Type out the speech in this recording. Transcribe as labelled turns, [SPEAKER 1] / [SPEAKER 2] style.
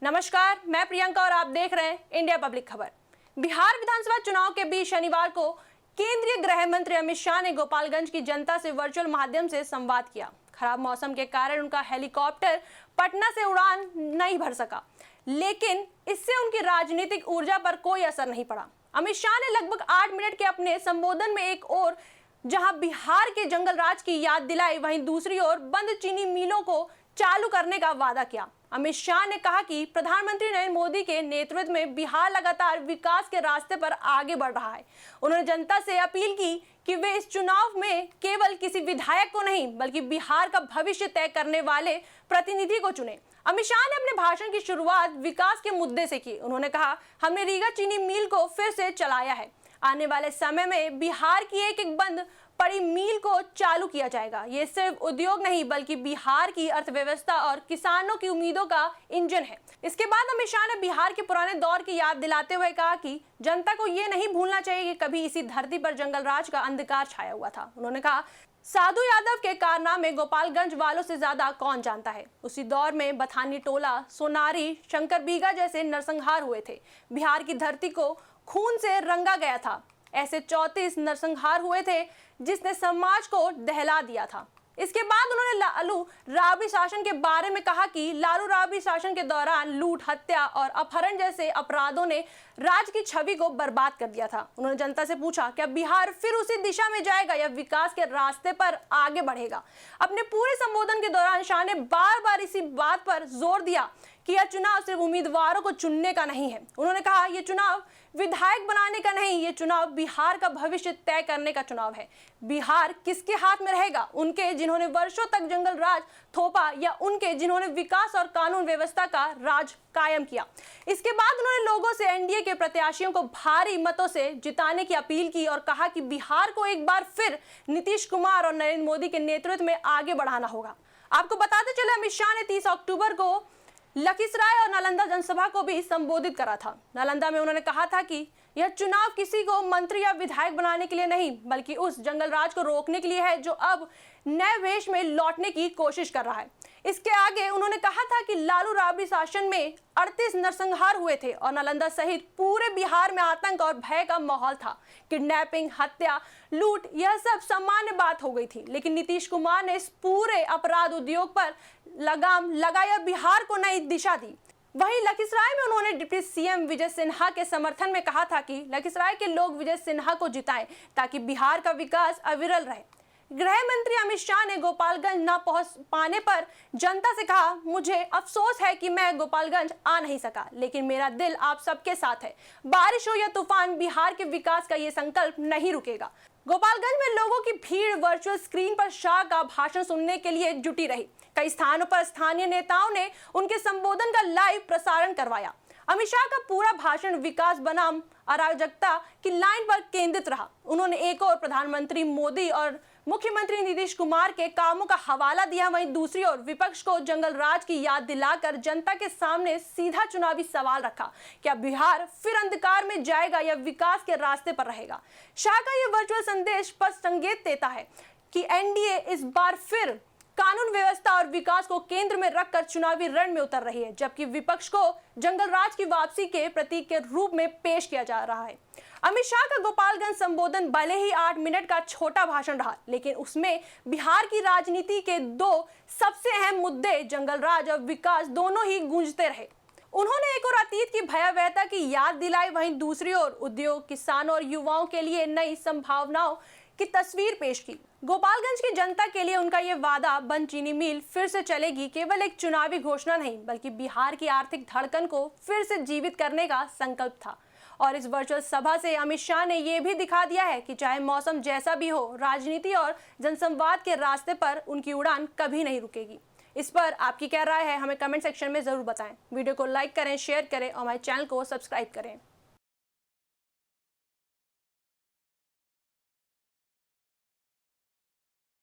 [SPEAKER 1] नमस्कार, मैं प्रियंका और आप देख रहे हैं इंडिया पब्लिक खबर। बिहार विधानसभा चुनाव के बीच शनिवार को केंद्रीय गृह मंत्री अमित शाह ने गोपालगंज की जनता से वर्चुअल माध्यम से संवाद किया। खराब मौसम के कारण उनका हेलीकॉप्टर पटना से उड़ान नहीं भर सका, लेकिन इससे उनकी राजनीतिक ऊर्जा पर कोई असर नहीं पड़ा। अमित शाह ने लगभग 8 मिनट के अपने संबोधन में एक ओर जहां बिहार के जंगल राज की याद दिलाई, वहीं दूसरी ओर बंद चीनी मिलों को चालू करने का वादा किया। अमित शाह ने कहा कि प्रधानमंत्री नरेंद्र मोदी के नेतृत्व में बिहार लगातार विकास के रास्ते पर आगे बढ़ रहा है। उन्होंने जनता से अपील की कि वे इस चुनाव में केवल किसी विधायक को नहीं बल्कि बिहार का भविष्य तय करने वाले प्रतिनिधि को चुने। अमित शाह ने अपने भाषण की शुरुआत विकास के मुद्दे से की। उन्होंने कहा, हमने रीगा चीनी मिल को फिर से चलाया है। आने वाले समय में बिहार की एक एक बंद पड़ी मिल को चालू किया जाएगा। ये सिर्फ उद्योग नहीं बल्कि बिहार की अर्थव्यवस्था और किसानों की उम्मीदों का इंजन है। इसके बाद अमित शाह ने बिहार के पुराने दौर की याद दिलाते हुए कहा कि जनता को ये नहीं भूलना चाहिए कि कभी इसी धरती पर जंगल राज का अंधकार छाया हुआ था। उन्होंने कहा, साधु यादव के कारनामे गोपालगंज वालों से ज्यादा कौन जानता है। उसी दौर में बथानी टोला, सोनारी, शंकर बीघा जैसे नरसंहार हुए थे। बिहार की धरती को खून से रंगा गया था। ऐसे 34 नरसंहार हुए थे जिसने समाज को दहला दिया था। इसके बाद उन्होंने लालू राबड़ी शासन के बारे में कहा कि लालू राबड़ी शासन के दौरान लूट, हत्या और अपहरण जैसे अपराधों ने राज्य की छवि को बर्बाद कर दिया था। उन्होंने जनता से पूछा, क्या बिहार फिर उसी दिशा में जाएगा या विकास के रास्ते पर आगे बढ़ेगा। अपने पूरे संबोधन के दौरान शाह ने बार बार इसी बात पर जोर दिया कि यह चुनाव सिर्फ उम्मीदवारों को चुनने का नहीं है। उन्होंने कहा, यह चुनाव विधायक बनाने का नहीं, ये चुनाव बिहार का भविष्य तय करने का चुनाव है। बिहार किसके हाथ में रहेगा? उनके जिन्होंने वर्षों तक जंगल राज थोपा या उनके जिन्होंने विकास और कानून व्यवस्था का राज कायम किया। इसके बाद उन्होंने लोगों से एनडीए के प्रत्याशियों को भारी मतों से जिताने की अपील की और कहा कि बिहार को एक बार फिर नीतीश कुमार और नरेंद्र मोदी के नेतृत्व में आगे बढ़ाना होगा। आपको बताते चले, अमित शाह ने 30 अक्टूबर को लखीसराय और नालंदा जनसभा को भी संबोधित करा था। नालंदा में उन्होंने कहा था कि यह चुनाव किसी को मंत्री या विधायक बनाने के लिए नहीं बल्कि उस जंगल राज को रोकने के लिए है जो अब नए वेश में लौटने की कोशिश कर रहा है। इसके आगे उन्होंने कहा था कि लालू राबड़ी शासन में 38 नरसंहार हुए थे और नालंदा सहित पूरे बिहार में आतंक और भय का माहौल था। किडनैपिंग, हत्या, लूट, यह सब सामान्य बात हो गई थी, लेकिन नीतीश कुमार ने इस पूरे अपराध उद्योग पर लगाम लगाई और बिहार को नई दिशा दी। वहीं लखीसराय में उन्होंने डिप्टी सीएम विजय सिन्हा के समर्थन में कहा था कि लखीसराय के लोग विजय सिन्हा को जिताएं ताकि बिहार का विकास अविरल रहे। गृह मंत्री अमित शाह ने गोपालगंज न पहुंच पाने पर जनता से कहा, मुझे अफसोस है कि मैं गोपालगंज आ नहीं सका, लेकिन मेरा दिल आप सबके साथ है। बारिश हो या तूफान, बिहार के विकास का ये संकल्प नहीं रुकेगा। गोपालगंज में लोगों की भीड़ वर्चुअल स्क्रीन पर शाह का भाषण सुनने के लिए जुटी रही। कई स्थानों पर स्थानीय नेताओं ने उनके संबोधन का लाइव प्रसारण करवाया। अमित शाह का पूरा भाषण विकास बनाम अराजकता की लाइन पर केंद्रित रहा। उन्होंने एक और प्रधानमंत्री मोदी और मुख्यमंत्री नीतीश कुमार के कामों का हवाला दिया, वहीं दूसरी ओर विपक्ष को जंगल राज की याद दिलाकर जनता के सामने सीधा चुनावी सवाल रखा, क्या बिहार फिर अंधकार में जाएगा या विकास के रास्ते पर रहेगा। शाह का यह वर्चुअल संदेश स्पष्ट संकेत देता है कि एनडीए इस बार फिर कानून व्यवस्था और विकास को केंद्र में रखकर चुनावी रण में उतर रही है, जबकि विपक्ष को जंगल राज की वापसी के प्रतीक के रूप में पेश किया जा रहा है। अमित शाह का गोपालगंज संबोधन भले ही 8 मिनट का छोटा भाषण रहा, लेकिन उसमें बिहार की राजनीति के 2 सबसे अहम मुद्दे जंगल राज और विकास दोनों ही गूंजते रहे। उन्होंने एक और अतीत की भयावहता की याद दिलाई, वहीं दूसरी ओर उद्योग, किसानों और युवाओं के लिए नई संभावनाओं की तस्वीर पेश की। गोपालगंज की जनता के लिए उनका ये वादा बंद चीनी मिल फिर से चलेगी केवल एक चुनावी घोषणा नहीं बल्कि बिहार की आर्थिक धड़कन को फिर से जीवित करने का संकल्प था। और इस वर्चुअल सभा से अमित शाह ने यह भी दिखा दिया है कि चाहे मौसम जैसा भी हो, राजनीति और जनसंवाद के रास्ते पर उनकी उड़ान कभी नहीं रुकेगी। इस पर आपकी क्या राय है, हमें कमेंट सेक्शन में जरूर बताएं। वीडियो को लाइक करें, शेयर करें और हमारे चैनल को सब्सक्राइब करें।